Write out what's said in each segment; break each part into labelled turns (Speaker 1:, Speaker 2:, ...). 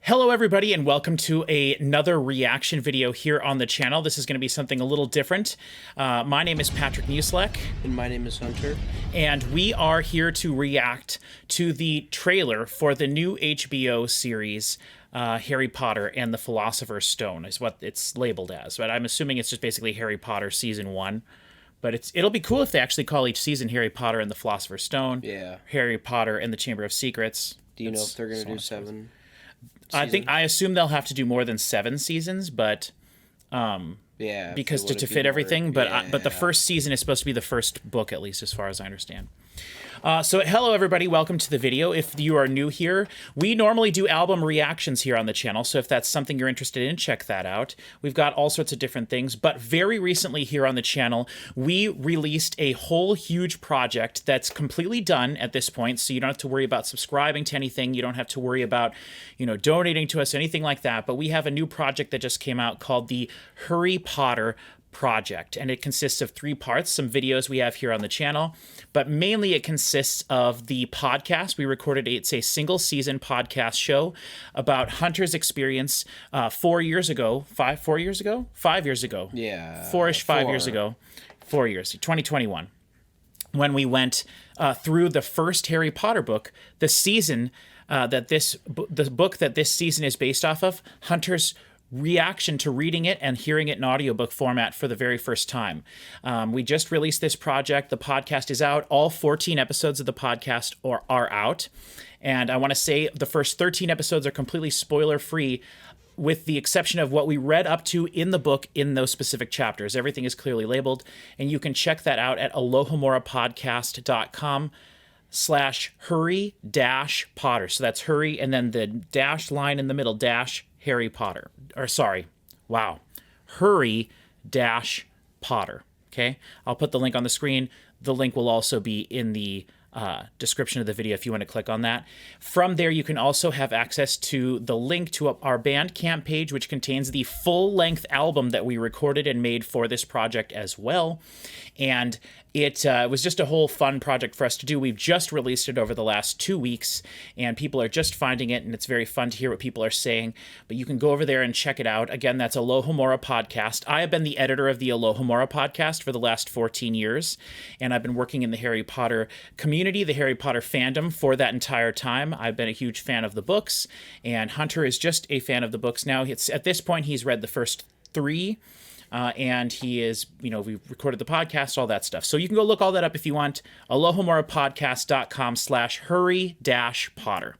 Speaker 1: Hello everybody and welcome to another reaction video here on the channel. This is going to be something a little different. My name is Patrick Musilek.
Speaker 2: And my name is Hunter.
Speaker 1: And we are here to react to the trailer for the new HBO series Harry Potter and the Philosopher's Stone is what it's labeled as. But I'm assuming it's just basically Harry Potter Season 1. But it'll be cool if they actually call each season Harry Potter and the Philosopher's Stone.
Speaker 2: Yeah.
Speaker 1: Harry Potter and the Chamber of Secrets.
Speaker 2: Do you know if they're going to do 7?
Speaker 1: I assume they'll have to do more than 7 seasons, but
Speaker 2: yeah,
Speaker 1: because to fit everything. But but the first season is supposed to be the first book, at least as far as I understand. So hello everybody, welcome to the video. If you are new here, we normally do album reactions here on the channel, so if that's something you're interested in, check that out. We've got all sorts of different things, but very recently here on the channel, we released a whole huge project that's completely done at this point, so you don't have to worry about subscribing to anything, you don't have to worry about, donating to us, anything like that, but we have a new project that just came out called the Harry Potter project, and it consists of 3 parts, some videos we have here on the channel, but mainly it consists of the podcast. We recorded it's a single season podcast show about Hunter's experience 4 years ago, 5 years ago, yeah, 4-ish, 5 years ago, 4 years, 2021, when we went through the first Harry Potter book, the season the book that this season is based off of, Hunter's reaction to reading it and hearing it in audiobook format for the very first time. We just released this project. The podcast is out. All 14 episodes of the podcast are out. And I want to say the first 13 episodes are completely spoiler-free, with the exception of what we read up to in the book in those specific chapters. Everything is clearly labeled, and you can check that out at alohomorapodcast.com/hurry-potter. So that's hurry, and then the dash line in the middle, dash Harry Potter. Hurry-Potter. Okay, I'll put the link on the screen. The link will also be in the description of the video if you want to click on that. From there, you can also have access to the link to our Bandcamp page, which contains the full-length album that we recorded and made for this project as well. And it was just a whole fun project for us to do. We've just released it over the last 2 weeks, and people are just finding it, and it's very fun to hear what people are saying. But you can go over there and check it out. Again, that's Alohomora Podcast. I have been the editor of the Alohomora Podcast for the last 14 years, and I've been working in the Harry Potter community, the Harry Potter fandom, for that entire time. I've been a huge fan of the books, and Hunter is just a fan of the books now. At this point, he's read the first 3. And he is, we recorded the podcast, all that stuff. So you can go look all that up if you want. alohomorapodcast.com/hurry-potter.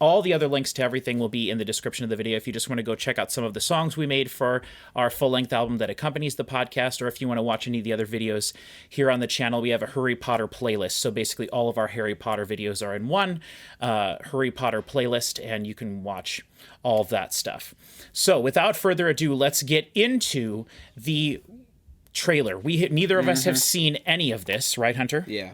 Speaker 1: All the other links to everything will be in the description of the video if you just want to go check out some of the songs we made for our full-length album that accompanies the podcast, or if you want to watch any of the other videos here on the channel. We have a Harry Potter playlist, so basically all of our Harry Potter videos are in one Harry Potter playlist, and you can watch all of that stuff. So without further ado, let's get into the trailer. Neither of us have seen any of this, right, Hunter?
Speaker 2: Yeah.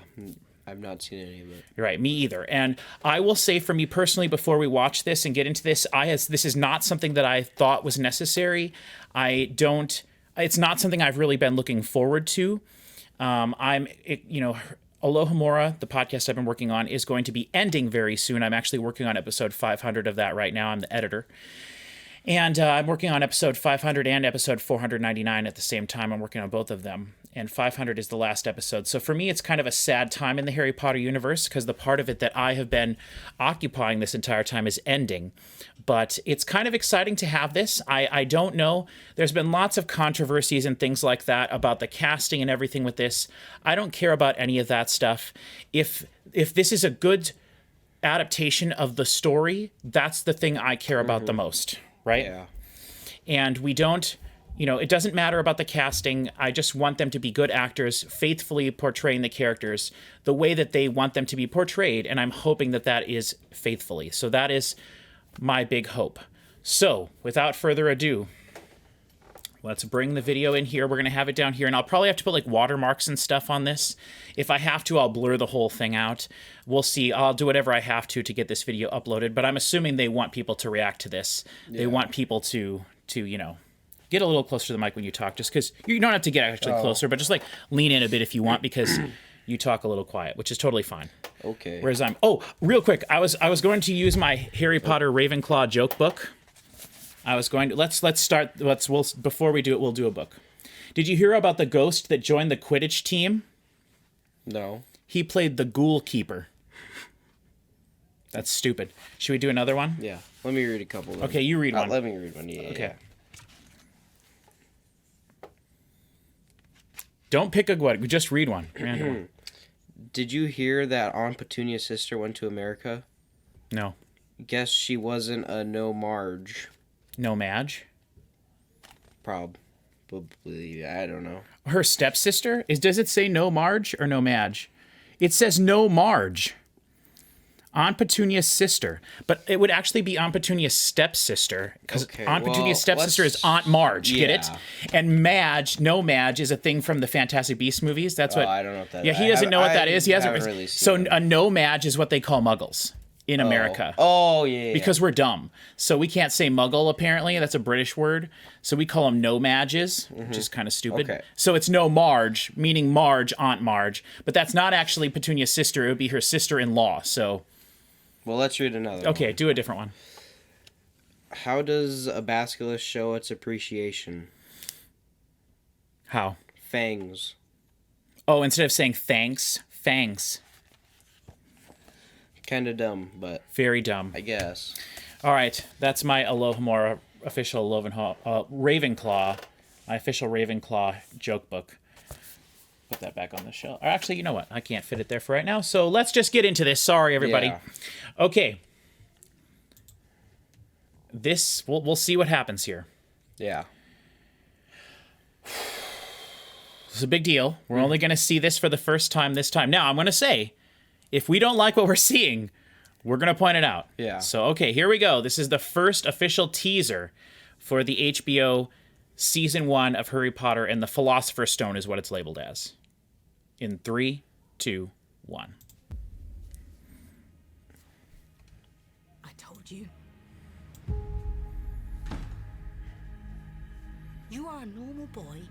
Speaker 2: I've not seen any of it.
Speaker 1: Right, me either. And I will say, for me personally, before we watch this and get into this, this is not something that I thought was necessary. It's not something I've really been looking forward to. Alohomora, the podcast I've been working on, is going to be ending very soon. I'm actually working on episode 500 of that right now. I'm the editor. And I'm working on episode 500 and episode 499 at the same time. I'm working on both of them. And 500 is the last episode. So for me, it's kind of a sad time in the Harry Potter universe, because the part of it that I have been occupying this entire time is ending. But it's kind of exciting to have this. I don't know. There's been lots of controversies and things like that about the casting and everything with this. I don't care about any of that stuff. If this is a good adaptation of the story, that's the thing I care about the most. Right?
Speaker 2: Yeah.
Speaker 1: And we don't, it doesn't matter about the casting. I just want them to be good actors, faithfully portraying the characters the way that they want them to be portrayed. And I'm hoping that that is faithfully. So that is my big hope. So without further ado, let's bring the video in here. We're going to have it down here, and I'll probably have to put like watermarks and stuff on this. If I have to, I'll blur the whole thing out. We'll see. I'll do whatever I have to get this video uploaded, but I'm assuming they want people to react to this. Yeah. They want people to get a little closer to the mic when you talk, just because you don't have to get actually closer, but just like lean in a bit if you want, because you talk a little quiet, which is totally fine.
Speaker 2: Okay.
Speaker 1: Whereas real quick, I was going to use my Harry Potter Ravenclaw joke book. I was going to before we do it, we'll do a book. Did you hear about the ghost that joined the Quidditch team?
Speaker 2: No.
Speaker 1: He played the Ghoul Keeper. That's stupid. Should we do another one?
Speaker 2: Yeah. Let me read a couple. Then.
Speaker 1: Okay, you read one.
Speaker 2: Let me read one. Yeah.
Speaker 1: Okay. Don't pick a one. Just read one. Random.
Speaker 2: Did you hear that Aunt Petunia's sister went to America?
Speaker 1: No.
Speaker 2: Guess she wasn't a no Marge.
Speaker 1: No Madge?
Speaker 2: Probably. I don't know.
Speaker 1: Her stepsister? Does it say no Marge or no Madge? It says no Marge. Aunt Petunia's sister. But it would actually be Aunt Petunia's stepsister, because Aunt Petunia's stepsister is Aunt Marge.
Speaker 2: Yeah.
Speaker 1: Get it? And Madge, no Madge, is a thing from the Fantastic Beasts movies. That's what.
Speaker 2: I don't know what that is.
Speaker 1: Yeah, he doesn't know what that is. He hasn't
Speaker 2: really seen
Speaker 1: So
Speaker 2: it.
Speaker 1: a no Madge is what they call Muggles in America.
Speaker 2: Oh, yeah.
Speaker 1: Because we're dumb. So we can't say Muggle, apparently. That's a British word. So we call them no Madges, which is kind of stupid.
Speaker 2: Okay.
Speaker 1: So it's no Marge, meaning Marge, Aunt Marge. But that's not actually Petunia's sister. It would be her sister-in-law. So.
Speaker 2: Well, let's read another
Speaker 1: Okay,
Speaker 2: one.
Speaker 1: do a different one.
Speaker 2: How does a basilisk show its appreciation?
Speaker 1: How?
Speaker 2: Fangs.
Speaker 1: Oh, instead of saying thanks, fangs.
Speaker 2: Kind of dumb, but
Speaker 1: Very dumb.
Speaker 2: I guess.
Speaker 1: All right, that's my Alohomora official Ravenclaw, my official Ravenclaw joke book. Put that back on the shelf. Or actually, you know what? I can't fit it there for right now. So let's just get into this. Sorry, everybody.
Speaker 2: Yeah.
Speaker 1: Okay. We'll see what happens here.
Speaker 2: Yeah.
Speaker 1: It's a big deal. We're only going to see this for the first time this time. Now, I'm going to say, if we don't like what we're seeing, we're going to point it out.
Speaker 2: Yeah.
Speaker 1: So, okay, here we go. This is the first official teaser for the HBO Season 1 of Harry Potter, and the Philosopher's Stone is what it's labeled as. In 3, 2, 1.
Speaker 3: I told you. You are a normal boy.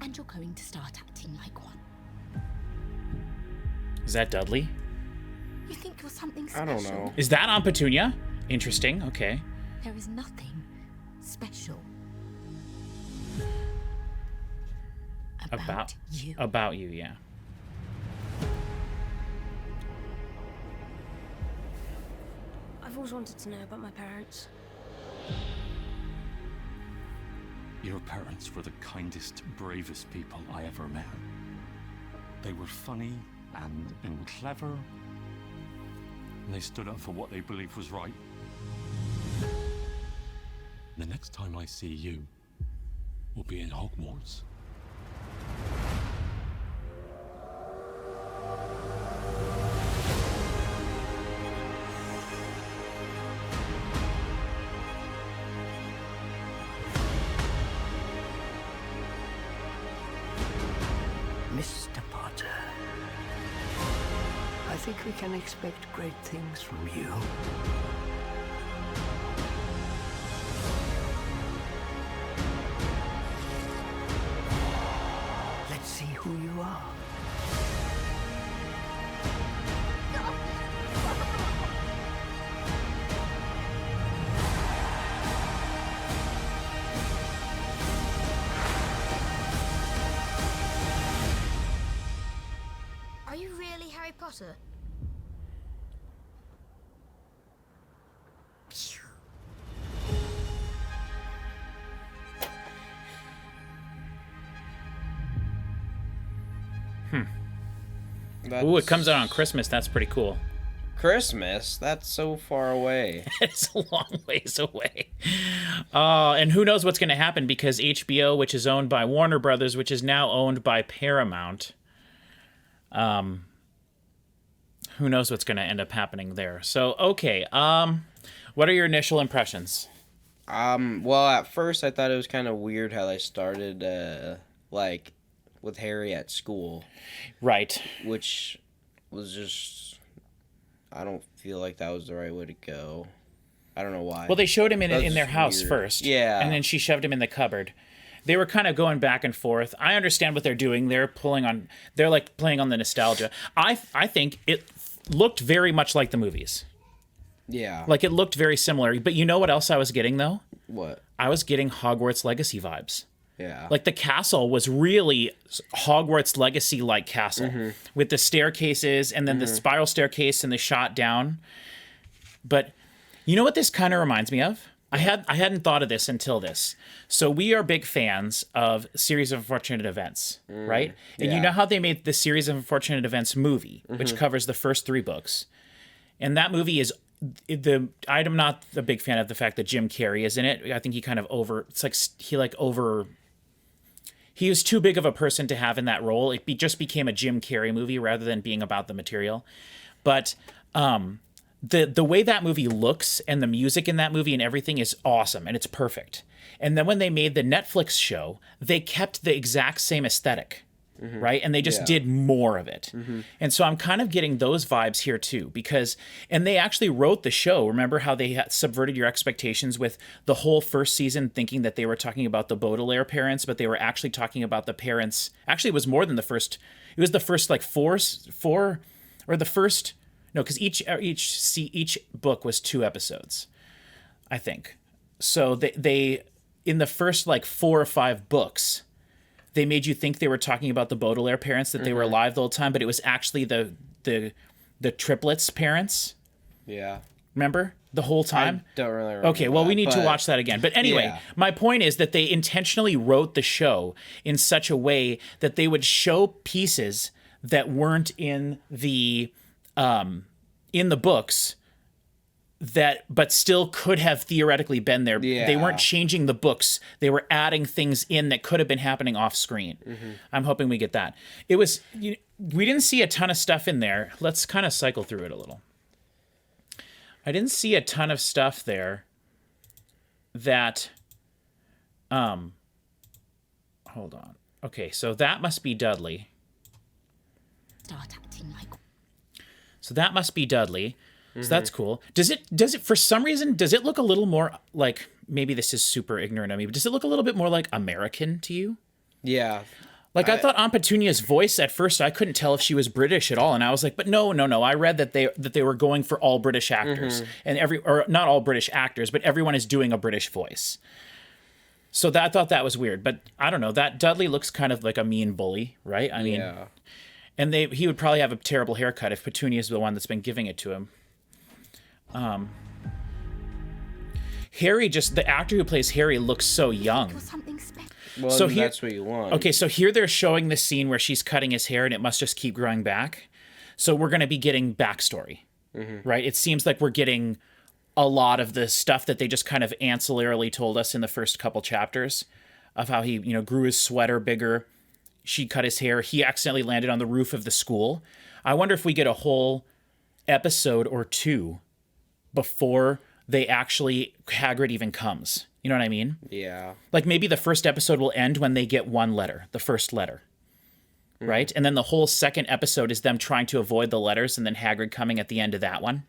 Speaker 3: And you're going to start acting like one.
Speaker 1: Is that Dudley?
Speaker 3: You think you're something
Speaker 2: I
Speaker 3: special?
Speaker 2: don't know.
Speaker 1: Is that Aunt Petunia? Interesting. Okay.
Speaker 3: There is nothing special about you.
Speaker 1: About you, yeah.
Speaker 4: I've always wanted to know about my parents.
Speaker 5: Your parents were the kindest, bravest people I ever met. They were funny and clever, and they stood up for what they believed was right. The next time I see you will be in Hogwarts.
Speaker 6: Mr. Potter, I think we can expect great things from you. Let's see who you are.
Speaker 4: Are you really Harry Potter?
Speaker 1: Ooh, it comes out on Christmas. That's pretty cool.
Speaker 2: Christmas? That's so far away.
Speaker 1: It's a long ways away. And who knows what's going to happen, because HBO, which is owned by Warner Brothers, which is now owned by Paramount, who knows what's going to end up happening there. So, okay. What are your initial impressions?
Speaker 2: Well, at first I thought it was kind of weird how they started, like, with Harry at school.
Speaker 1: Right.
Speaker 2: Which was just... I don't feel like that was the right way to go. I don't know why.
Speaker 1: Well, they showed him in
Speaker 2: That's
Speaker 1: their house
Speaker 2: weird.
Speaker 1: first.
Speaker 2: Yeah.
Speaker 1: And then she shoved him in the cupboard. they were kind of going back and forth. I understand what they're doing. They're like playing on the nostalgia. I think it looked very much like the movies.
Speaker 2: Yeah.
Speaker 1: Like it looked very similar. But you know what else I was getting though?
Speaker 2: What?
Speaker 1: I was getting Hogwarts Legacy vibes.
Speaker 2: Yeah.
Speaker 1: Like the castle was really Hogwarts Legacy like castle with the staircases and then the spiral staircase and the shot down. But you know what this kind of reminds me of? I hadn't thought of this until this. So we are big fans of Series of Unfortunate Events, right? And you know how they made the Series of Unfortunate Events movie, which covers the first 3 books. And that movie is I'm not a big fan of the fact that Jim Carrey is in it. I think he kind of he was too big of a person to have in that role. It just became a Jim Carrey movie rather than being about the material. But the way that movie looks and the music in that movie and everything is awesome and it's perfect. And then when they made the Netflix show, they kept the exact same aesthetic, right? And they just did more of it. And so I'm kind of getting those vibes here too, and they actually wrote the show. Remember how they had subverted your expectations with the whole first season, thinking that they were talking about the Baudelaire parents, but they were actually talking about the parents. Actually, it was more than the first. It was the first like four, or the first. No, because each book was 2 episodes, I think. So they in the first like 4 or 5 books, they made you think they were talking about the Baudelaire parents, that they were alive the whole time, but it was actually the triplets' parents.
Speaker 2: Yeah.
Speaker 1: Remember? The whole time?
Speaker 2: I don't really remember.
Speaker 1: Okay, well, we need to watch that again. But anyway, my point is that they intentionally wrote the show in such a way that they would show pieces that weren't in the books, but still could have theoretically been there.
Speaker 2: Yeah.
Speaker 1: They weren't changing the books. They were adding things in that could have been happening off screen. I'm hoping we get that. We didn't see a ton of stuff in there. Let's kind of cycle through it a little. I didn't see a ton of stuff there that, hold on. Okay, so that must be Dudley.
Speaker 3: Start acting like
Speaker 1: So that must be Dudley. So that's cool. Does it for some reason, does it look a little more like, maybe this is super ignorant of me, but does it look a little bit more like American to you?
Speaker 2: Yeah.
Speaker 1: Like I thought Aunt Petunia's voice at first, I couldn't tell if she was British at all. And I was like, but no. I read that they were going for all British actors and or not all British actors, but everyone is doing a British voice. So I thought that was weird, but I don't know, that Dudley looks kind of like a mean bully, right? I mean, and he would probably have a terrible haircut if Petunia's the one that's been giving it to him. Harry, the actor who plays Harry looks so young.
Speaker 3: you're something special.
Speaker 2: Well,
Speaker 1: So
Speaker 2: that's what you want.
Speaker 1: Okay, so here they're showing this scene where she's cutting his hair and it must just keep growing back. So we're going to be getting backstory, right? It seems like we're getting a lot of the stuff that they just kind of ancillarily told us in the first couple chapters of how he, grew his sweater bigger. She cut his hair. He accidentally landed on the roof of the school. I wonder if we get a whole episode or 2 before Hagrid even comes. You know what I mean?
Speaker 2: Yeah.
Speaker 1: Like maybe the first episode will end when they get one letter, the first letter, right? And then the whole second episode is them trying to avoid the letters and then Hagrid coming at the end of that one.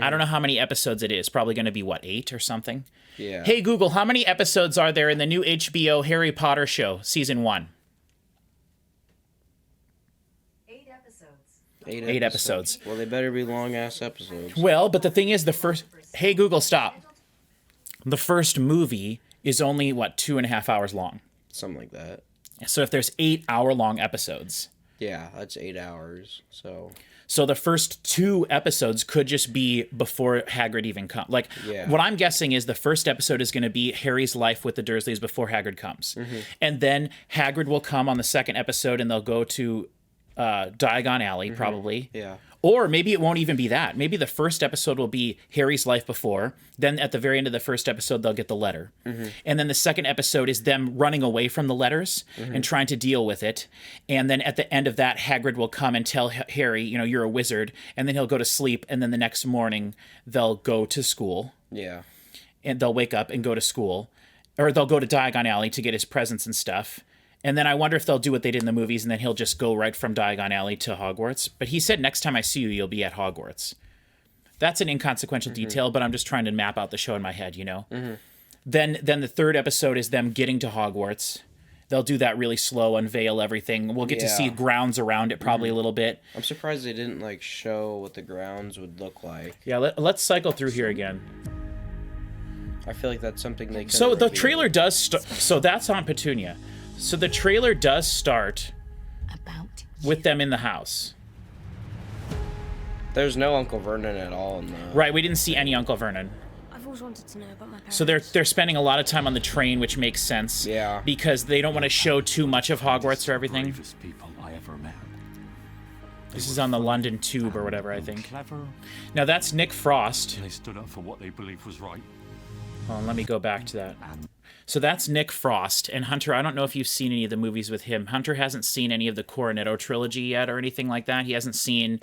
Speaker 1: I don't know how many episodes it is. Probably going to be, 8 or something?
Speaker 2: Yeah.
Speaker 1: Hey, Google, how many episodes are there in the new HBO Harry Potter show, season 1? 8 episodes.
Speaker 2: Well, they better be long-ass episodes.
Speaker 1: Well, but the thing is, hey, Google, stop. The first movie is only, 2.5 hours long.
Speaker 2: Something like that.
Speaker 1: So if there's 8-hour-long episodes.
Speaker 2: Yeah, that's 8 hours, so...
Speaker 1: So the first 2 episodes could just be before Hagrid even comes. What I'm guessing is the first episode is going to be Harry's life with the Dursleys before Hagrid comes. And then Hagrid will come on the second episode and they'll go to Diagon Alley, probably.
Speaker 2: Yeah.
Speaker 1: Or maybe it won't even be that. Maybe the first episode will be Harry's life before. Then at the very end of the first episode, they'll get the letter. And then the second episode is them running away from the letters and trying to deal with it. And then at the end of that, Hagrid will come and tell Harry, you're a wizard. And then he'll go to sleep. And then the next morning, they'll go to school.
Speaker 2: Yeah.
Speaker 1: And they'll wake up and go to school. Or they'll go to Diagon Alley to get his presents and stuff. And then I wonder if they'll do what they did in the movies and then he'll just go right from Diagon Alley to Hogwarts. But he said, next time I see you, you'll be at Hogwarts. That's an inconsequential detail, but I'm just trying to map out the show in my head, Then the third episode is them getting to Hogwarts. they'll do that really slow, unveil everything. We'll get to see
Speaker 2: Yeah.
Speaker 1: grounds around it probably a little bit.
Speaker 2: I'm surprised they didn't like show what the grounds would look like.
Speaker 1: Yeah, let's cycle through here again.
Speaker 2: I feel like that's something they.
Speaker 1: So the trailer does so that's on Petunia. So the trailer does start
Speaker 3: About
Speaker 1: with them in the house.
Speaker 2: There's no Uncle Vernon at all in the.
Speaker 1: Right, we didn't see any Uncle Vernon.
Speaker 4: I've always wanted to know about my parents.
Speaker 1: So they're spending a lot of time on the train, which makes sense.
Speaker 2: Yeah.
Speaker 1: Because they don't want to show too much of Hogwarts or everything.
Speaker 5: Bravest people I ever met.
Speaker 1: This is on the London Tube or whatever, I
Speaker 5: And
Speaker 1: think.
Speaker 5: clever,
Speaker 1: Now that's Nick Frost.
Speaker 5: and they stood up for what they believed was right.
Speaker 1: Hold on, let me go back to that.
Speaker 5: And
Speaker 1: So that's Nick Frost. And Hunter, I don't know if you've seen any of the movies with him. Hunter hasn't seen any of the Cornetto trilogy yet or anything like that. He hasn't seen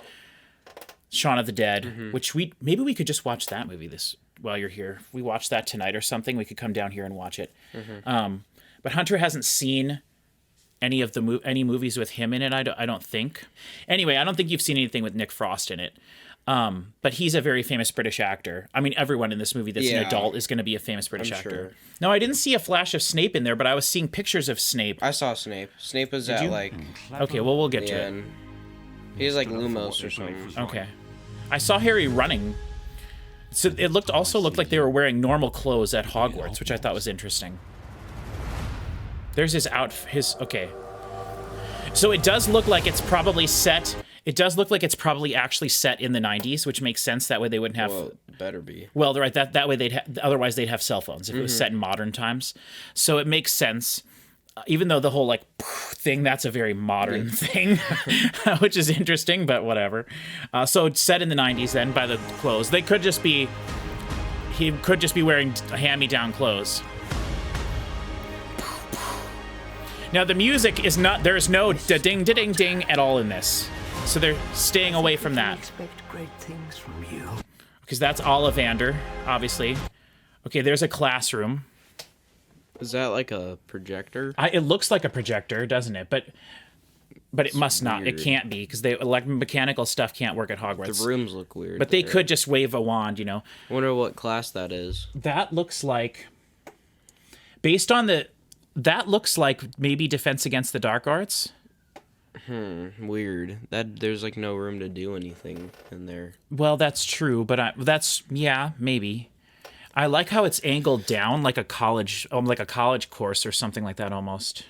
Speaker 1: Shaun of the Dead, which maybe we could just watch that movie while you're here. If we watch that tonight or something, we could come down here and watch it. But Hunter hasn't seen any of any movies with him in it, I don't think. Anyway, I don't think you've seen anything with Nick Frost in it. But he's a very famous British actor. I mean, everyone in this movie that's an
Speaker 2: Yeah.
Speaker 1: adult is going to be a famous British
Speaker 2: I'm
Speaker 1: actor.
Speaker 2: sure.
Speaker 1: No, I didn't see a flash of Snape in there, but I was seeing pictures of Snape.
Speaker 2: I saw Snape. Snape was at
Speaker 1: you?
Speaker 2: like
Speaker 5: clever,
Speaker 1: Okay, well, we'll get
Speaker 2: the
Speaker 1: to it.
Speaker 2: end. He's like
Speaker 5: stood up for what
Speaker 2: Lumos
Speaker 5: they
Speaker 2: or
Speaker 5: believed
Speaker 2: something.
Speaker 5: was right.
Speaker 1: Okay. I saw Harry running. So it looked like they were wearing normal clothes at Hogwarts, which I thought was interesting. There's okay. So it does look like it's probably set. It does look like it's probably actually set in the 90s, which makes sense. That way they wouldn't have.
Speaker 2: Well, it better be.
Speaker 1: Well, right. That way otherwise they'd have cell phones if it was set in modern times. So it makes sense. Even though the whole like thing, that's a very modern thing, which is interesting, but whatever. So it's set in the 90s then by the clothes. He could just be wearing hand-me-down clothes. Now the music is not, there's no da-ding, da-ding, ding at all in this. So they're staying away from
Speaker 6: We can
Speaker 1: that.
Speaker 6: expect great things from you.
Speaker 1: Because that's Ollivander, obviously. Okay, there's a classroom.
Speaker 2: Is that like a projector?
Speaker 1: It looks like a projector, doesn't it? But it must not. It
Speaker 2: weird.
Speaker 1: can't be because mechanical stuff can't work at Hogwarts.
Speaker 2: The rooms look weird.
Speaker 1: But they
Speaker 2: there.
Speaker 1: could just wave a wand, you know.
Speaker 2: I wonder what class that is.
Speaker 1: That looks like, that looks like maybe Defense Against the Dark Arts.
Speaker 2: Weird. That there's like no room to do anything in there.
Speaker 1: Well, that's true, but yeah, maybe. I like how it's angled down like a college course or something like that almost.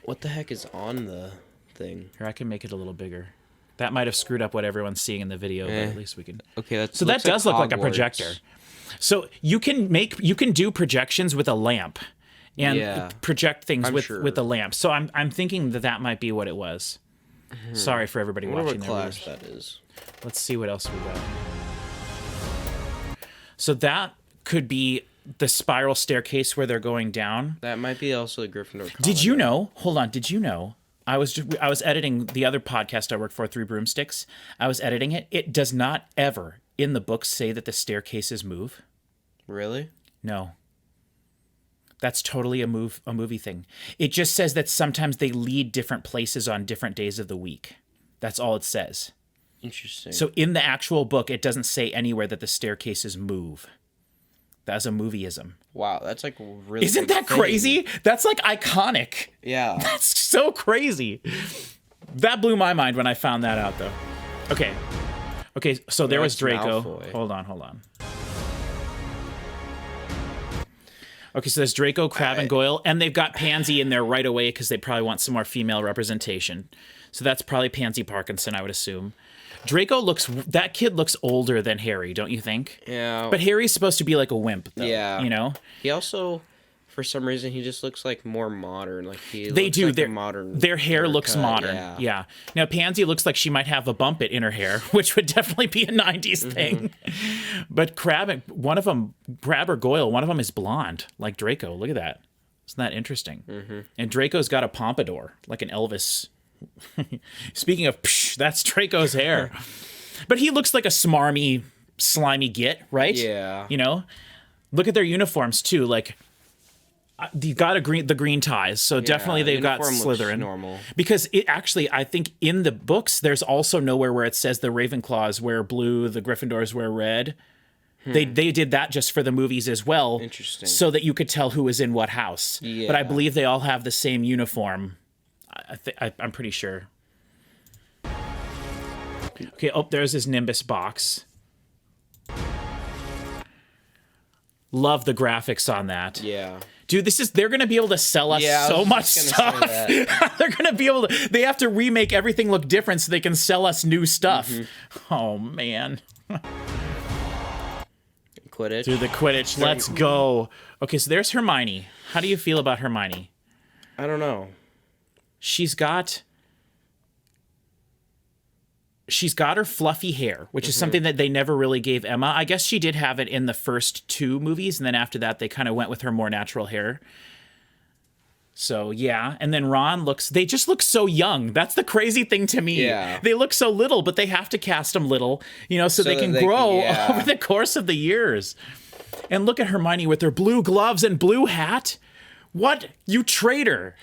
Speaker 2: What the heck is on the thing?
Speaker 1: Here, I can make it a little bigger. That might have screwed up what everyone's seeing in the video, but at least we can.
Speaker 2: Okay, that
Speaker 1: So that
Speaker 2: looks
Speaker 1: does look like a
Speaker 2: Hogwarts.
Speaker 1: projector. So you can do projections with a lamp and
Speaker 2: Yeah,
Speaker 1: project things
Speaker 2: I'm
Speaker 1: with
Speaker 2: sure.
Speaker 1: with a lamp. So I'm thinking that might be what it was. Sorry for everybody
Speaker 2: I wonder
Speaker 1: watching
Speaker 2: what
Speaker 1: their
Speaker 2: class
Speaker 1: viewers.
Speaker 2: that is.
Speaker 1: Let's see what else we got. So that could be the spiral staircase where they're going down.
Speaker 2: That might be also a Gryffindor.
Speaker 1: Did you
Speaker 2: colony.
Speaker 1: know? Hold on. Did you know? I was editing the other podcast I work for, Three Broomsticks. I was editing it. It does not ever in the books say that the staircases move.
Speaker 2: Really?
Speaker 1: No. That's totally a movie thing. It just says that sometimes they lead different places on different days of the week. That's all it says.
Speaker 2: Interesting.
Speaker 1: So in the actual book, it doesn't say anywhere that the staircases move. That's a movieism.
Speaker 2: wow, that's like really.
Speaker 1: Isn't
Speaker 2: big
Speaker 1: that
Speaker 2: thing.
Speaker 1: crazy? That's like iconic.
Speaker 2: Yeah.
Speaker 1: That's so crazy. That blew my mind when I found that out, though. Okay, so there was
Speaker 2: That's
Speaker 1: Draco.
Speaker 2: Malfoy.
Speaker 1: Hold on. Okay, so there's Draco, Crabbe, and Goyle, and they've got Pansy in there right away because they probably want some more female representation. So that's probably Pansy Parkinson, I would assume. That kid looks older than Harry, don't you think?
Speaker 2: Yeah.
Speaker 1: But Harry's supposed to be like a wimp, though.
Speaker 2: Yeah.
Speaker 1: You know?
Speaker 2: He also, for some reason, he just looks like more modern. Like
Speaker 1: They
Speaker 2: looks
Speaker 1: do.
Speaker 2: Like a modern.
Speaker 1: Their hair looks
Speaker 2: haircut,
Speaker 1: modern. Yeah. Now Pansy looks like she might have a bump in her hair, which would definitely be a 90s thing. But Crabbe or Goyle, one of them is blonde, like Draco. Look at that. Isn't that interesting? And Draco's got a pompadour, like an Elvis. Speaking of, that's Draco's hair. But he looks like a smarmy, slimy git, right?
Speaker 2: Yeah.
Speaker 1: You know? Look at their uniforms, too. Like, you got the green ties, so definitely they've got
Speaker 2: uniform looks
Speaker 1: Slytherin.
Speaker 2: normal.
Speaker 1: Because it actually, I think in the books, there's also nowhere where it says the Ravenclaws wear blue, the Gryffindors wear red. They did that just for the movies as well.
Speaker 2: Interesting.
Speaker 1: So that you could tell who was in what house.
Speaker 2: Yeah.
Speaker 1: But I believe they all have the same uniform. I'm pretty sure. Okay, oh, there's his Nimbus box. Love the graphics on that.
Speaker 2: Yeah.
Speaker 1: Dude, they're going to be able to sell us so much stuff. They're going to be able to, they have to remake everything look different so they can sell us new stuff. Oh, man.
Speaker 2: Quidditch.
Speaker 1: Dude, the Quidditch. Let's go. Okay, so there's Hermione. How do you feel about Hermione?
Speaker 2: I don't know.
Speaker 1: She's got her fluffy hair, which is something that they never really gave Emma. I guess she did have it in the first 2 movies, and then after that they kind of went with her more natural hair. So, yeah. And then Ron they just look so young. That's the crazy thing to me.
Speaker 2: Yeah.
Speaker 1: They look so little, but they have to cast them little, so they can grow over the course of the years. And look at Hermione with her blue gloves and blue hat. What? You traitor.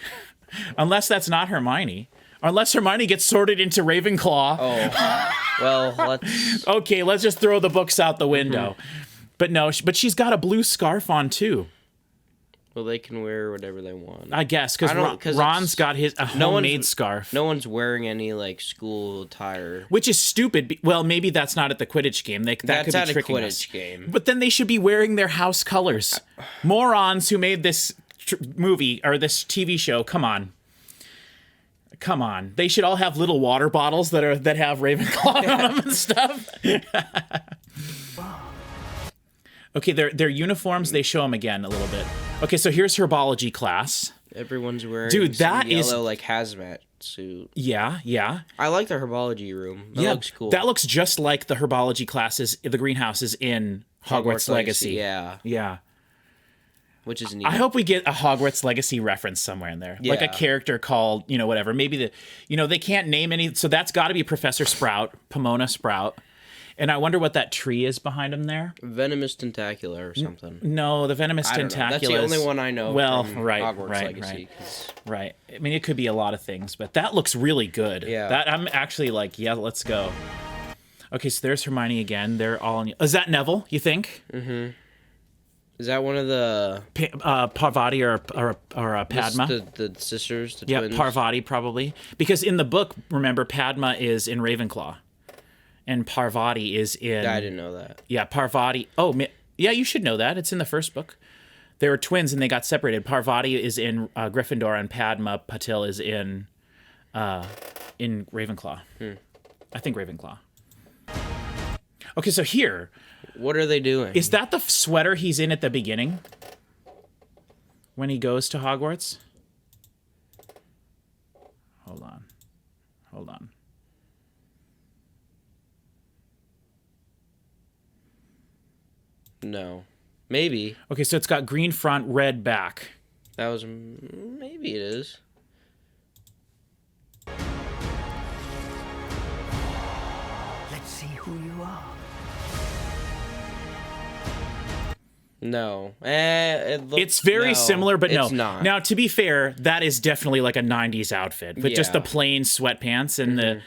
Speaker 1: Unless that's not Hermione. Unless Hermione gets sorted into Ravenclaw.
Speaker 2: Oh, well, let's...
Speaker 1: Okay, let's just throw the books out the window. But no, but she's got a blue scarf on, too.
Speaker 2: Well, they can wear whatever they want.
Speaker 1: I guess, because Ron's got a homemade scarf.
Speaker 2: No one's wearing any, school attire.
Speaker 1: Which is stupid. Well, maybe that's not at the Quidditch game. That could be tricking us.
Speaker 2: That's at a Quidditch game.
Speaker 1: But then they should be wearing their house colors. Morons who made this movie, or this TV show, come on. Come on. They should all have little water bottles that have Ravenclaw on them and stuff. Okay, their uniforms, they show them again a little bit. Okay, so here's herbology class.
Speaker 2: Everyone's wearing
Speaker 1: that
Speaker 2: yellow, hazmat suit.
Speaker 1: Yeah, yeah.
Speaker 2: I like the herbology room. That looks cool.
Speaker 1: That looks just like the herbology classes, the greenhouses in Hogwarts Legacy.
Speaker 2: Yeah.
Speaker 1: Yeah.
Speaker 2: Which is neat.
Speaker 1: I hope we get a Hogwarts Legacy reference somewhere in there.
Speaker 2: Yeah.
Speaker 1: Like a character called, whatever. Maybe they can't name any. So that's got to be Professor Sprout, Pomona Sprout. And I wonder what that tree is behind him there.
Speaker 2: Venomous Tentacular or something.
Speaker 1: No, the Venomous Tentacular.
Speaker 2: That's the only one I know.
Speaker 1: Well,
Speaker 2: from
Speaker 1: right,
Speaker 2: Hogwarts
Speaker 1: right,
Speaker 2: Legacy,
Speaker 1: right. I mean, it could be a lot of things, but that looks really good.
Speaker 2: Yeah.
Speaker 1: That I'm actually yeah, let's go. Okay, so there's Hermione again. They're all in. Is that Neville? You think?
Speaker 2: Mm-hmm. Is that one of the
Speaker 1: Parvati or Padma?
Speaker 2: The sisters, the
Speaker 1: yeah,
Speaker 2: twins?
Speaker 1: Parvati probably. Because in the book, remember, Padma is in Ravenclaw. And Parvati is in...
Speaker 2: I didn't know that.
Speaker 1: Yeah, Parvati... Oh, yeah, you should know that. It's in the first book. They were twins and they got separated. Parvati is in Gryffindor and Padma Patil is in Ravenclaw. I think Ravenclaw. Okay, so here...
Speaker 2: What are they doing?
Speaker 1: Is that the sweater he's in at the beginning? When he goes to Hogwarts? Hold on.
Speaker 2: No. Maybe.
Speaker 1: Okay, so it's got green front, red back.
Speaker 2: That was... Maybe it is.
Speaker 6: Let's see who you are.
Speaker 2: No.
Speaker 1: It's very similar, but no.
Speaker 2: It's not.
Speaker 1: Now, to be fair, that is definitely like a 90s outfit. But just the
Speaker 2: Yeah.
Speaker 1: plain sweatpants and the...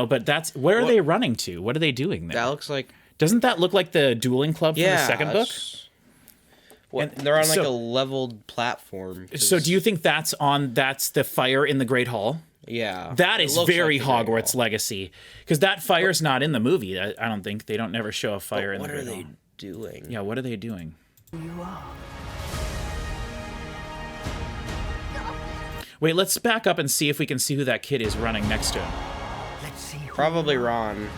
Speaker 1: but that's... Where are they running to? What are they doing there?
Speaker 2: That looks like...
Speaker 1: Doesn't that look like the dueling club from the second book?
Speaker 2: They're on a leveled platform.
Speaker 1: So do you think that's the fire in the Great Hall?
Speaker 2: Yeah.
Speaker 1: That
Speaker 2: It
Speaker 1: is
Speaker 2: looks
Speaker 1: very
Speaker 2: like the Great
Speaker 1: Hogwarts
Speaker 2: Hall.
Speaker 1: Legacy. Because that fire's not in the movie. I don't think. They don't never show a fire in the Great Hall.
Speaker 2: What are they doing?
Speaker 1: Yeah, what are they doing?
Speaker 6: Who you are.
Speaker 1: Wait, let's back up and see if we can see who that kid is running next to him.
Speaker 6: Let's see who
Speaker 2: Probably
Speaker 6: you are.
Speaker 2: Ron.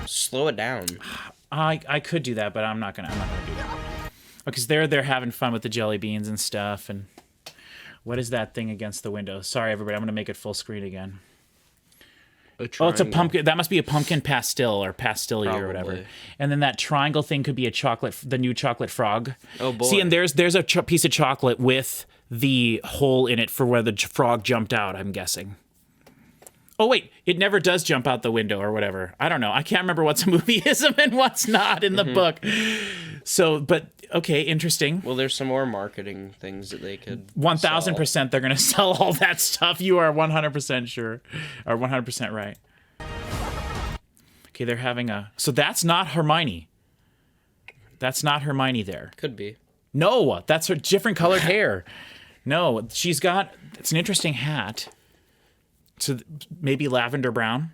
Speaker 2: Slow it down.
Speaker 1: I could do that, but I'm not gonna do that. Because they're having fun with the jelly beans and stuff. And what is that thing against the window? Sorry, everybody. I'm gonna make it full screen again. Oh, it's a pumpkin. That must be a pumpkin pastil or pastilli or whatever.
Speaker 2: Probably.
Speaker 1: And then that triangle thing could be the new chocolate frog.
Speaker 2: Oh, boy.
Speaker 1: See, and there's a piece of chocolate with the hole in it for where the frog jumped out, I'm guessing. Oh, wait, it never does jump out the window or whatever. I don't know. I can't remember what's a movieism and what's not in the book. So, but, okay, interesting.
Speaker 2: Well, there's some more marketing things that they could
Speaker 1: 1,000% they're going to sell all that stuff. You are 100% sure, or 100% right. Okay, Okay, they're having a... So that's not Hermione. That's not Hermione there.
Speaker 2: Could be.
Speaker 1: No, that's her different colored hair. No, she's got... It's an interesting hat. So maybe lavender brown.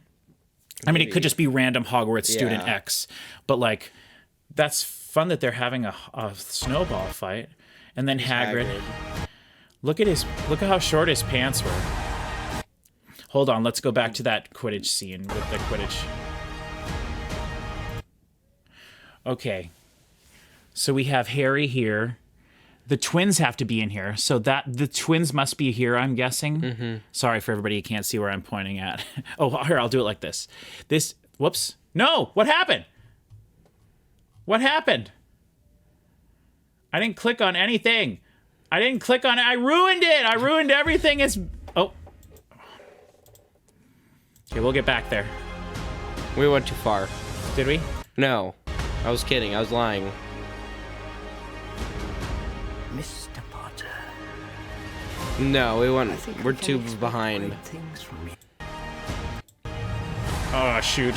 Speaker 1: I mean, it could just be random Hogwarts student X. But, like, that's fun that they're having a snowball fight. And then Hagrid. Look at how short his pants were. Hold on, let's go back to that Quidditch scene with the Quidditch. Okay. So we have Harry here. The twins have to be in here. So the twins must be here, I'm guessing. Mm-hmm. Sorry for everybody who can't see where I'm pointing at. Oh, here, I'll do it like this. Whoops. No, what happened? What happened? I didn't click on anything. I didn't click on it. I ruined it. I ruined everything. Oh. Okay, we'll get back there.
Speaker 2: We went too far.
Speaker 1: Did we?
Speaker 2: No. I was kidding. I was lying.
Speaker 6: Mr. Potter.
Speaker 2: No,
Speaker 6: I think
Speaker 2: we're
Speaker 6: I can
Speaker 2: too
Speaker 6: expect
Speaker 2: behind.
Speaker 6: great things from you.
Speaker 1: Oh, shoot.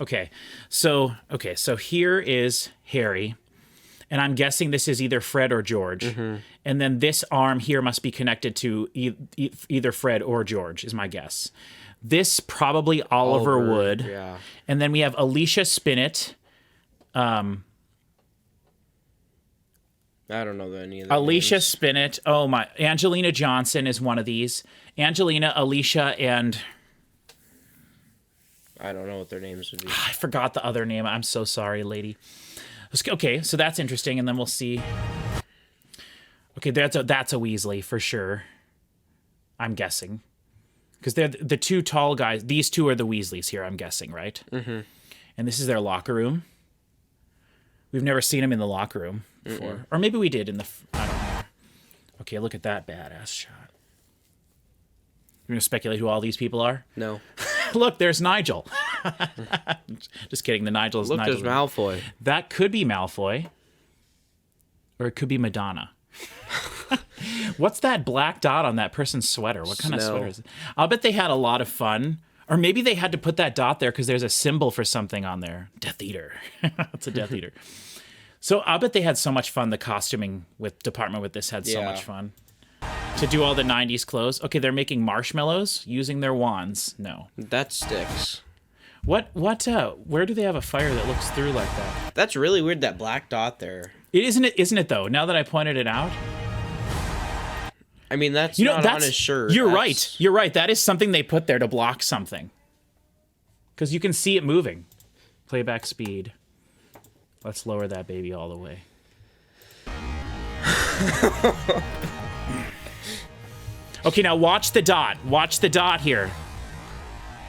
Speaker 1: Okay, so here is Harry, and I'm guessing this is either Fred or George, and then this arm here must be connected to either Fred or George, is my guess. This probably Oliver Wood,
Speaker 2: yeah.
Speaker 1: And then we have Alicia Spinnet.
Speaker 2: I don't know any of the
Speaker 1: Alicia
Speaker 2: names.
Speaker 1: Spinnet. Oh my! Angelina Johnson is one of these. Angelina, Alicia, and
Speaker 2: I don't know what their names would be.
Speaker 1: I forgot the other name. I'm so sorry, lady. Okay, so that's interesting, and then we'll see. Okay, that's a Weasley for sure. I'm guessing, because they're the two tall guys. These two are the Weasleys here. I'm guessing, right? Mm-hmm. And this is their locker room. We've never seen them in the locker room before, or maybe we did in the. I don't know. Okay, look at that badass shot. You're gonna speculate who all these people are?
Speaker 2: No.
Speaker 1: Look, there's Nigel. Just kidding. The Nigel's
Speaker 2: Look,
Speaker 1: Nigel.
Speaker 2: there's Malfoy.
Speaker 1: That could be Malfoy. Or it could be Madonna. What's that black dot on that person's sweater? What kind of
Speaker 2: Snow.
Speaker 1: sweater is it? I'll bet they had a lot of fun. Or maybe they had to put that dot there because there's a symbol for something on there. Death Eater. It's a Death Eater. So I'll bet they had so much fun. The costuming department with this had so much fun. To do all the 90s clothes. Okay, they're making marshmallows using their wands. No.
Speaker 2: That sticks.
Speaker 1: Where do they have a fire that looks through like that?
Speaker 2: That's really weird, that black dot there.
Speaker 1: Isn't it though? Now that I pointed it out?
Speaker 2: I mean, that's not on his shirt.
Speaker 1: You're right. That is something they put there to block something. Because you can see it moving. Playback speed. Let's lower that baby all the way. Okay, now watch the dot. Watch the dot here.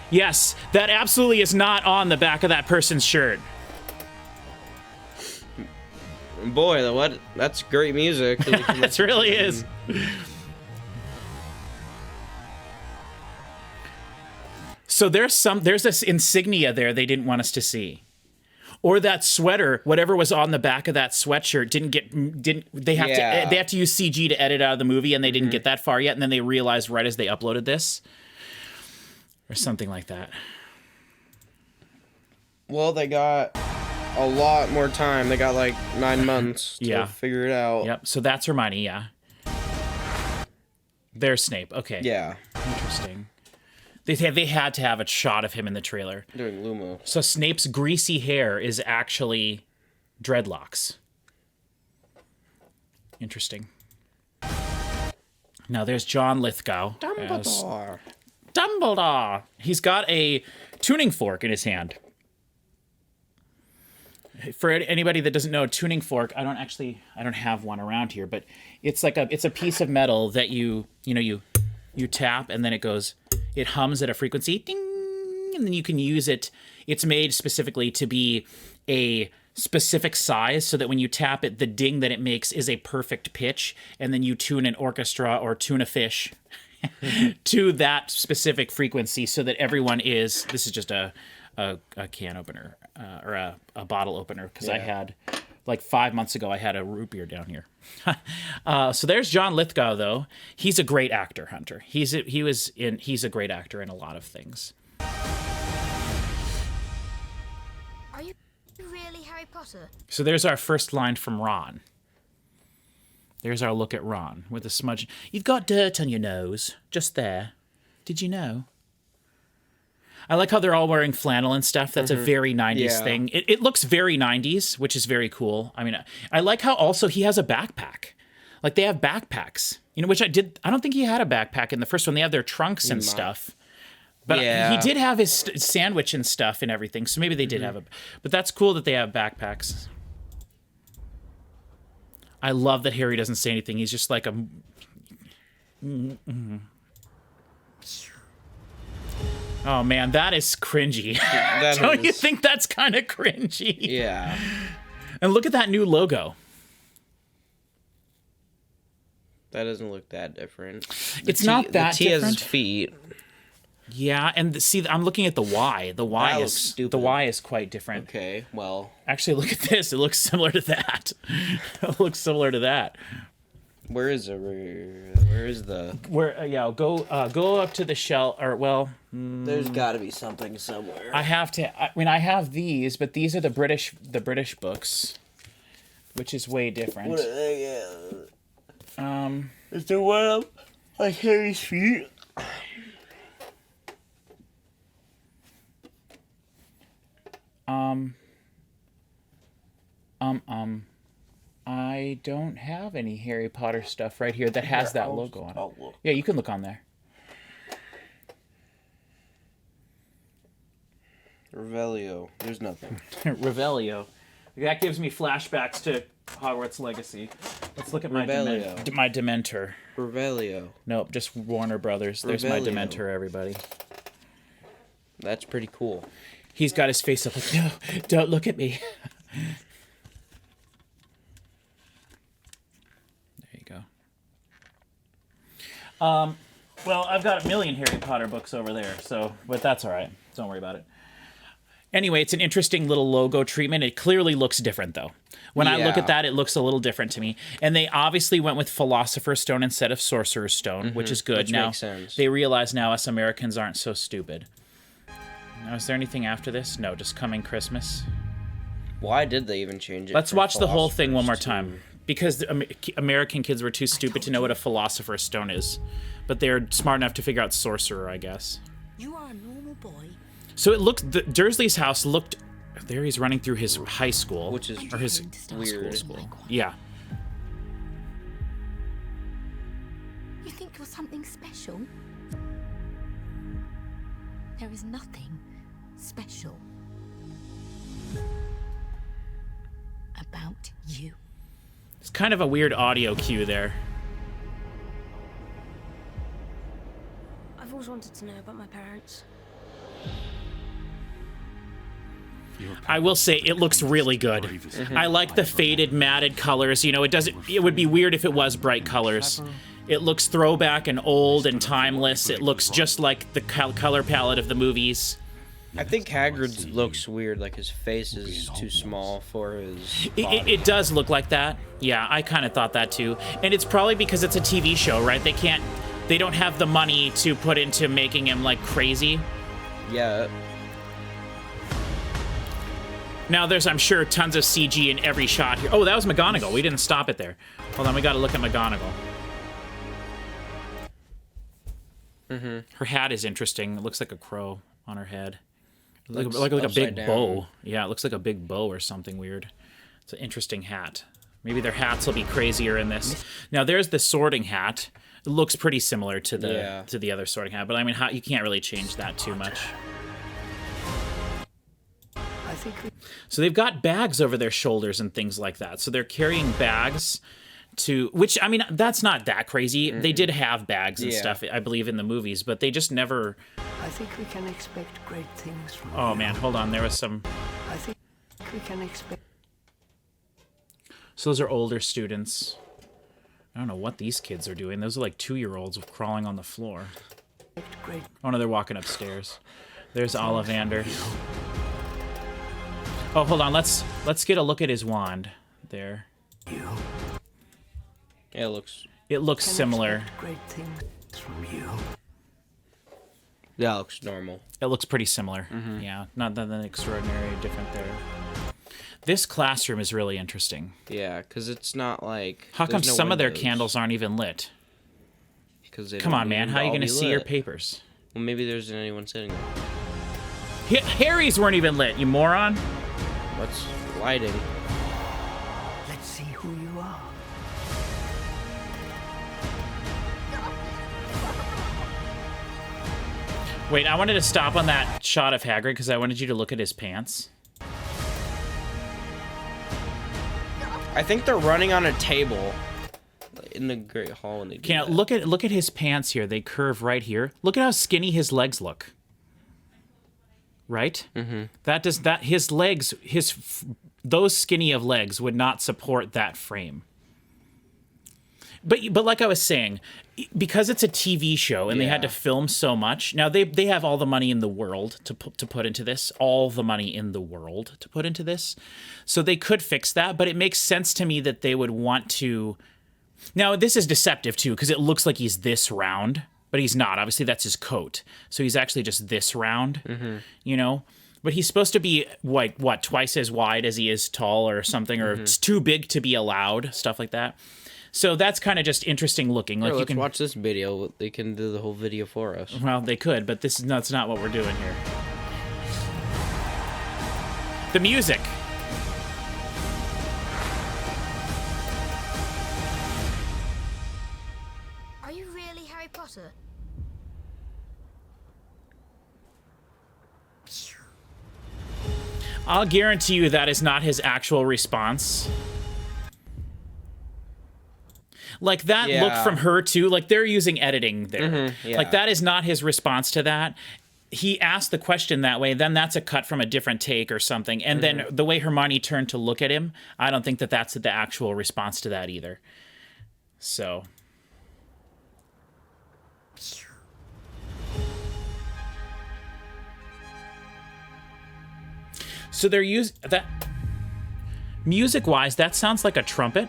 Speaker 1: Yes, that absolutely is not on the back of that person's shirt.
Speaker 2: Boy, that's great music.
Speaker 1: It really is. So there's this insignia there they didn't want us to see. Or that sweater, whatever was on the back of that sweatshirt they have to use CG to edit out of the movie, and they didn't get that far yet, and then they realized right as they uploaded this. Or something like that.
Speaker 2: Well, they got a lot more time. They got like 9 months to figure it out.
Speaker 1: Yep. So that's Hermione, yeah. There's Snape. Okay.
Speaker 2: Yeah.
Speaker 1: Interesting. They had to have a shot of him in the trailer.
Speaker 2: Doing Lumo.
Speaker 1: So Snape's greasy hair is actually dreadlocks. Interesting. Now there's John Lithgow. Dumbledore. He's got a tuning fork in his hand. For anybody that doesn't know, a tuning fork, I don't have one around here, but it's like it's a piece of metal that you tap, and then it hums at a frequency, ding, and then you can use it. It's made specifically to be a specific size so that when you tap it, the ding that it makes is a perfect pitch, and then you tune an orchestra or tune a fish to that specific frequency so that everyone this is just a can opener or a bottle opener, because I had like 5 months ago, I had a root beer down here. So there's John Lithgow, though. He's a great actor, Hunter. He's a great actor in a lot of things.
Speaker 3: Are you really Harry Potter?
Speaker 1: So there's our first line from Ron. There's our look at Ron with a smudge. You've got dirt on your nose, just there. Did you know? I like how they're all wearing flannel and stuff. That's a very 90s thing. It looks very 90s, which is very cool. I mean, I like how also he has a backpack. Like, they have backpacks, you know, which I don't think he had a backpack in the first one. They have their trunks and stuff. But he did have his sandwich and stuff and everything, so maybe they did have But that's cool that they have backpacks. I love that Harry doesn't say anything. He's just like a... Oh, man, that is cringy. Don't you think that's kind of cringy?
Speaker 2: Yeah.
Speaker 1: And look at that new logo.
Speaker 2: That doesn't look that different.
Speaker 1: It's not that
Speaker 2: the T
Speaker 1: different.
Speaker 2: has feet.
Speaker 1: Yeah, and see, I'm looking at the Y. The Y
Speaker 2: That
Speaker 1: is
Speaker 2: looks stupid.
Speaker 1: the Y is quite different.
Speaker 2: Okay, well.
Speaker 1: Actually, look at this. It looks similar to that. It looks similar to that.
Speaker 2: Where is the...
Speaker 1: Where? Go up to the shell. Or
Speaker 2: There's got to be something somewhere.
Speaker 1: I have these, but these are the British books, which is way different.
Speaker 2: What are they? Is there one up like Harry's feet?
Speaker 1: I don't have any Harry Potter stuff right here that has that logo on it.
Speaker 2: I'll look.
Speaker 1: Yeah, you can look on there.
Speaker 2: Revelio. There's nothing.
Speaker 1: Revelio. That gives me flashbacks to Hogwarts Legacy. Let's look at my
Speaker 2: Revelio.
Speaker 1: my Dementor.
Speaker 2: Revelio.
Speaker 1: Nope, just Warner Brothers. There's my
Speaker 2: Revelio.
Speaker 1: Dementor, everybody.
Speaker 2: That's pretty cool.
Speaker 1: He's got his face up like, no, don't look at me. There you go. Well, I've got a million Harry Potter books over there, but that's all right. Don't worry about it. Anyway, it's an interesting little logo treatment. It clearly looks different, though. When I look at that, it looks a little different to me. And they obviously went with Philosopher's Stone instead of Sorcerer's Stone, which is good.
Speaker 2: Which
Speaker 1: now,
Speaker 2: makes sense.
Speaker 1: They realize now us Americans aren't so stupid. Now, is there anything after this? No, just Coming Christmas.
Speaker 2: Why did they even change it?
Speaker 1: Let's
Speaker 2: from
Speaker 1: watch the whole thing one more
Speaker 2: Philosopher's
Speaker 1: time. Because the American kids were too stupid to know what a Philosopher's Stone is. But they're smart enough to figure out Sorcerer, I guess.
Speaker 3: You are a normal boy.
Speaker 1: So it looked... Dursley's house looked... There he's running through his high school.
Speaker 2: Which is
Speaker 1: or his
Speaker 2: weird.
Speaker 1: school. Yeah.
Speaker 3: You think you're something special? There is nothing special about you.
Speaker 1: It's kind of a weird audio cue there.
Speaker 4: I've always wanted to know about my parents.
Speaker 1: I will say it looks really good. I like the faded, matted colors. You know, it would be weird if it was bright colors. It looks throwback and old and timeless. It looks just like the color palette of the movies.
Speaker 2: I think Hagrid's looks weird, like his face is too small for his body.
Speaker 1: It does look like that. Yeah, I kind of thought that too. And it's probably because it's a TV show, right? They don't have the money to put into making him like crazy.
Speaker 2: Yeah.
Speaker 1: Now there's, I'm sure, tons of CG in every shot here. Oh, that was McGonagall. We didn't stop it there. Hold on, we got to look at McGonagall. Her hat is interesting. It looks like a crow on her head. Like a big bow. Yeah, it looks like a big bow or something weird. It's an interesting hat. Maybe their hats will be crazier in this. Now there's the sorting hat. It looks pretty similar to the other sorting hat, but I mean, you can't really change that too much. So they've got bags over their shoulders and things like that. So they're carrying bags which, I mean, that's not that crazy. They did have bags and stuff, I believe, in the movies, but they just never...
Speaker 6: I think we can expect great things from
Speaker 1: Oh, man, hold on. There was some...
Speaker 6: I think we can expect...
Speaker 1: So those are older students. I don't know what these kids are doing. Those are like 2-year-olds crawling on the floor.
Speaker 6: Great.
Speaker 1: Oh, no, they're walking upstairs. There's Ollivander. Oh, hold on. Let's get a look at his wand. there.
Speaker 2: Yeah, it looks
Speaker 6: Can
Speaker 1: similar.
Speaker 6: expect great things from you.
Speaker 2: that looks normal.
Speaker 1: It looks pretty similar. Yeah, not nothing extraordinary different there. This classroom is really interesting.
Speaker 2: Yeah, because it's not like.
Speaker 1: How come
Speaker 2: there's no
Speaker 1: some of their
Speaker 2: windows,
Speaker 1: candles aren't even lit?
Speaker 2: 'cause they
Speaker 1: Come
Speaker 2: don't
Speaker 1: on, man.
Speaker 2: need
Speaker 1: How are you
Speaker 2: all
Speaker 1: going to
Speaker 2: be
Speaker 1: see your
Speaker 2: lit.
Speaker 1: papers?
Speaker 2: Well, maybe there isn't anyone sitting there.
Speaker 1: Harry's weren't even lit, you moron.
Speaker 2: What's lighting?
Speaker 6: Let's see who you are.
Speaker 1: Wait, I wanted to stop on that shot of Hagrid because I wanted you to look at his pants.
Speaker 2: I think they're running on a table in the Great Hall when they do
Speaker 1: Can't
Speaker 2: that.
Speaker 1: look at his pants here. They curve right here. Look at how skinny his legs look. Right? Mm-hmm. His legs, those skinny of legs would not support that frame. But like I was saying, because it's a TV show and they had to
Speaker 2: Yeah.
Speaker 1: film so much. Now they have all the money in the world to put into this, all the money in the world to put into this. So they could fix that, but it makes sense to me that they would want to. Now this is deceptive too because it looks like he's this round, but he's not. Obviously that's his coat. So he's actually just this round. You know? But he's supposed to be what twice as wide as he is tall or something, or it's too big to be allowed, stuff like that. So that's kind of just interesting looking. Like
Speaker 2: Here,
Speaker 1: you
Speaker 2: let's
Speaker 1: can
Speaker 2: watch this video. They can do the whole video for us.
Speaker 1: Well, they could, but that's not what we're doing here. The music.
Speaker 3: Are you really Harry Potter?
Speaker 1: I'll guarantee you that is not his actual response. Like that look
Speaker 2: Yeah.
Speaker 1: from her too, like they're using editing there.
Speaker 2: yeah.
Speaker 1: Like that is not his response to that. He asked the question that way, then that's a cut from a different take or something. And then the way Hermione turned to look at him, I don't think that that's the actual response to that either. So. So they're using that music-wise, that sounds like a trumpet.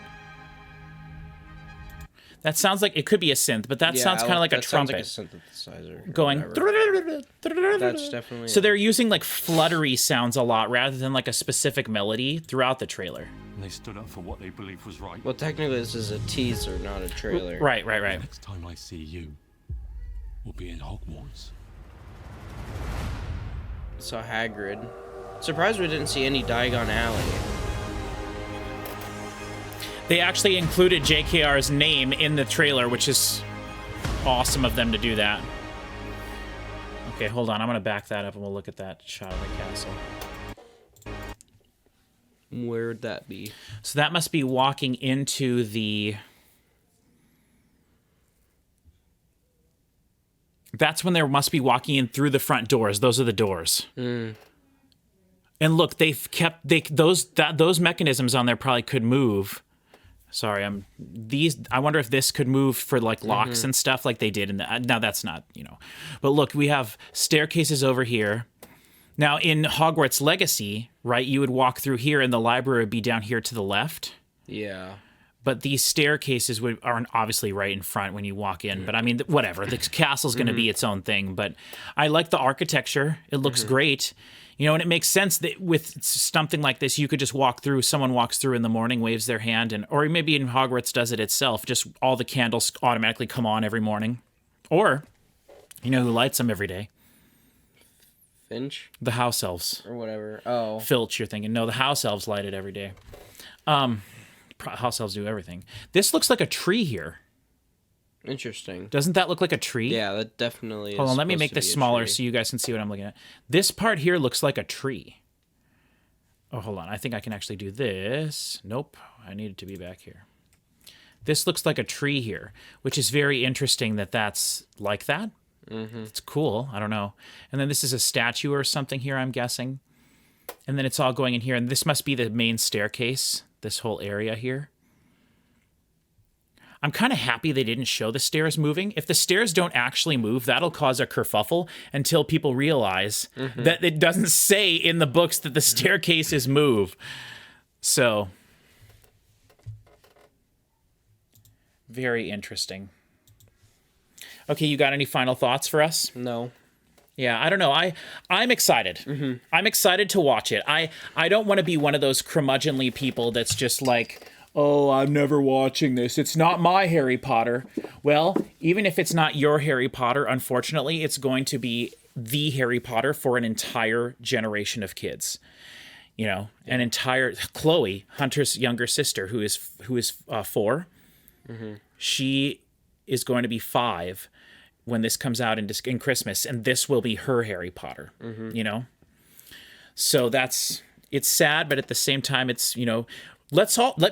Speaker 1: That sounds like it could be a synth, but that sounds kind of like a trumpet
Speaker 2: Sounds like a synthesizer. or
Speaker 1: going.
Speaker 2: whatever. That's definitely.
Speaker 1: So they're using like fluttery sounds a lot rather than like a specific melody throughout the trailer.
Speaker 5: And they stood up for what they believed was right.
Speaker 2: Well, technically, this is a teaser, not a trailer.
Speaker 1: Right.
Speaker 5: Next time I see you, we'll be in Hogwarts.
Speaker 2: So Hagrid. Surprised we didn't see any Diagon Alley.
Speaker 1: They actually included JKR's name in the trailer, which is awesome of them to do that. Okay, hold on. I'm going to back that up and we'll look at that shot of the castle.
Speaker 2: Where would that be?
Speaker 1: So that must be walking into the... That's when they must be walking in through the front doors. Those are the doors. And look, they've kept those mechanisms on there probably could move. Sorry, I wonder if this could move for like locks and stuff like they did in the. Now that's not, But look, we have staircases over here. Now in Hogwarts Legacy, right, you would walk through here and the library would be down here to the left.
Speaker 2: Yeah.
Speaker 1: But these staircases aren't obviously right in front when you walk in. But I mean, whatever. The castle's going to be its own thing. But I like the architecture. It looks great. And it makes sense that with something like this, you could just walk through. Someone walks through in the morning, waves their hand, or maybe in Hogwarts does it itself. Just all the candles automatically come on every morning. Or, who lights them every day?
Speaker 2: Finch?
Speaker 1: The house elves.
Speaker 2: Or whatever. Oh.
Speaker 1: Filch, you're thinking. No, the house elves light it every day. House elves do everything. This looks like a tree here.
Speaker 2: Interesting.
Speaker 1: Doesn't that look like a tree?
Speaker 2: Yeah, that definitely is.
Speaker 1: Hold on, let me
Speaker 2: supposed
Speaker 1: make
Speaker 2: to
Speaker 1: this
Speaker 2: be a
Speaker 1: smaller
Speaker 2: tree.
Speaker 1: so you guys can see what I'm looking at. This part here looks like a tree. Oh, hold on. I think I can actually do this. Nope. I need it to be back here. This looks like a tree here, which is very interesting that that's like that. It's cool. I don't know. And then this is a statue or something here, I'm guessing. And then it's all going in here. And this must be the main staircase, this whole area here. I'm kind of happy they didn't show the stairs moving. If the stairs don't actually move, that'll cause a kerfuffle until people realize that it doesn't say in the books that the staircases move. So, Very interesting. Okay, you got any final thoughts for us?
Speaker 2: No.
Speaker 1: Yeah, I don't know. I'm excited. I'm excited to watch it. I don't want to be one of those curmudgeonly people that's just like, oh, I'm never watching this. It's not my Harry Potter. Well, even if it's not your Harry Potter, unfortunately, it's going to be the Harry Potter for an entire generation of kids. You know, an entire Chloe, Hunter's younger sister, who is 4. She is going to be 5 when this comes out in Christmas, and this will be her Harry Potter. You know, so it's sad, but at the same time, it's, you know,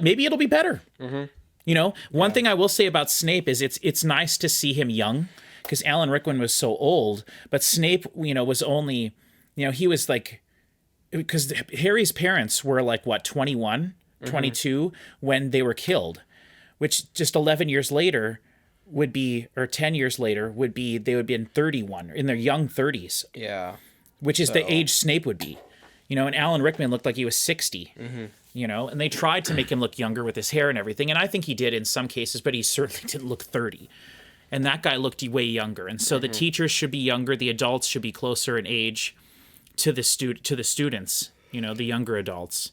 Speaker 1: maybe it'll be better. You know, one thing I will say about Snape is it's nice to see him young, because Alan Rickman was so old, but Snape, you know, was only, you know, he was like, because Harry's parents were like, what, 21, 22 when they were killed, which just 11 years later would be, or 10 years later would be, they would be in 31, in their young 30s.
Speaker 2: Yeah.
Speaker 1: Which is the age Snape would be. You know, and Alan Rickman looked like he was 60. You know, and they tried to make him look younger with his hair and everything, and I think he did in some cases, but he certainly didn't look 30. And that guy looked way younger. And so the teachers should be younger, the adults should be closer in age to the students, you know, the younger adults.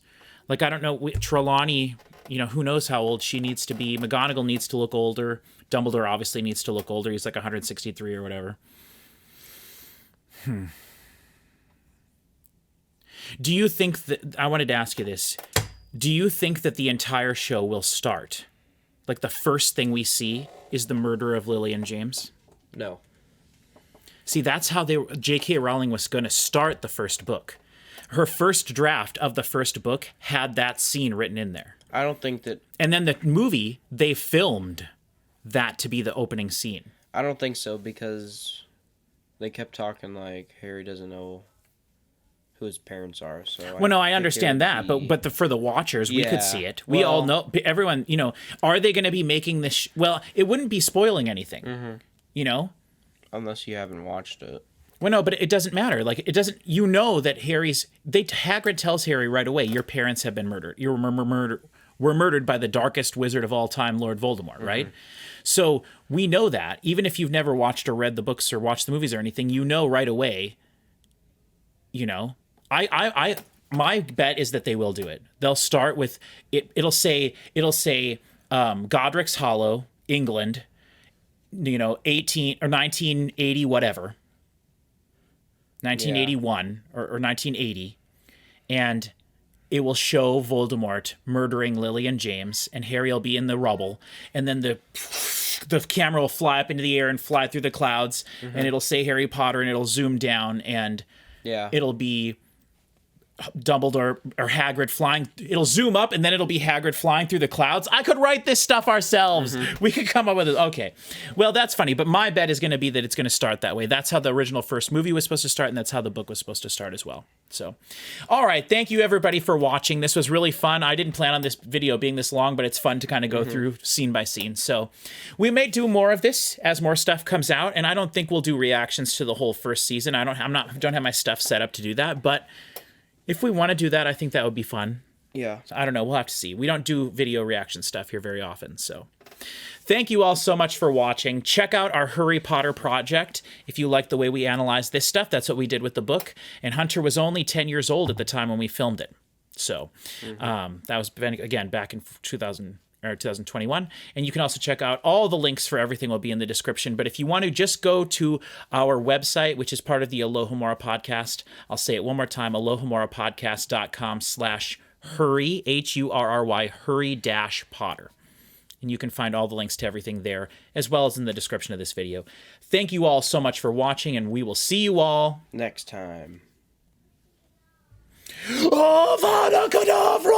Speaker 1: Like, I don't know, Trelawney, you know, who knows how old she needs to be. McGonagall needs to look older. Dumbledore obviously needs to look older. He's like 163 or whatever. Do you think that, I wanted to ask you this, do you think that the entire show will start, like the first thing we see is the murder of Lily and James?
Speaker 2: No.
Speaker 1: See, that's how J.K. Rowling was going to start the first book. Her first draft of the first book had that scene written in there.
Speaker 2: I don't think that...
Speaker 1: And then the movie, they filmed that to be the opening scene.
Speaker 2: I don't think so, because they kept talking like Harry doesn't know who his parents are. So
Speaker 1: well, no, I understand that, but for the watchers, we could see it. We all know, everyone, you know, are they going to be making this? Well, it wouldn't be spoiling anything, you know?
Speaker 2: Unless you haven't watched it.
Speaker 1: Well, no, but it doesn't matter. Like, it doesn't, you know that Hagrid tells Harry right away, your parents have been murdered. You were murdered by the darkest wizard of all time, Lord Voldemort, right? So we know that, even if you've never watched or read the books or watched the movies or anything, you know right away, you know. My bet is that they will do it. They'll start with it. It'll say Godric's Hollow, England, you know, 1980, whatever, 1981 or 1980, and it will show Voldemort murdering Lily and James, and Harry will be in the rubble, and then the camera will fly up into the air and fly through the clouds, and it'll say Harry Potter, and it'll zoom down, and it'll be Dumbledore or Hagrid flying. It'll zoom up and then it'll be Hagrid flying through the clouds. I could write this stuff ourselves. We could come up with it. Okay. Well, that's funny, but my bet is going to be that it's going to start that way. That's how the original first movie was supposed to start, and that's how the book was supposed to start as well. So, all right. Thank you, everybody, for watching. This was really fun. I didn't plan on this video being this long, but it's fun to kind of go through scene by scene. So we may do more of this as more stuff comes out, and I don't think we'll do reactions to the whole first season. I don't have my stuff set up to do that, but if we want to do that, I think that would be fun.
Speaker 2: Yeah.
Speaker 1: So I don't know. We'll have to see. We don't do video reaction stuff here very often. So thank you all so much for watching. Check out our Harry Potter project. If you like the way we analyze this stuff, that's what we did with the book. And Hunter was only 10 years old at the time when we filmed it. So that was, again, back in 2021. And you can also check out all the links for everything will be in the description. But if you want to just go to our website, which is part of the Alohomora podcast, I'll say it one more time, alohomorapodcast.com/hurry, HURRY, hurry-potter. And you can find all the links to everything there, as well as in the description of this video. Thank you all so much for watching, and we will see you all
Speaker 2: next time.
Speaker 1: Avada Kedavra!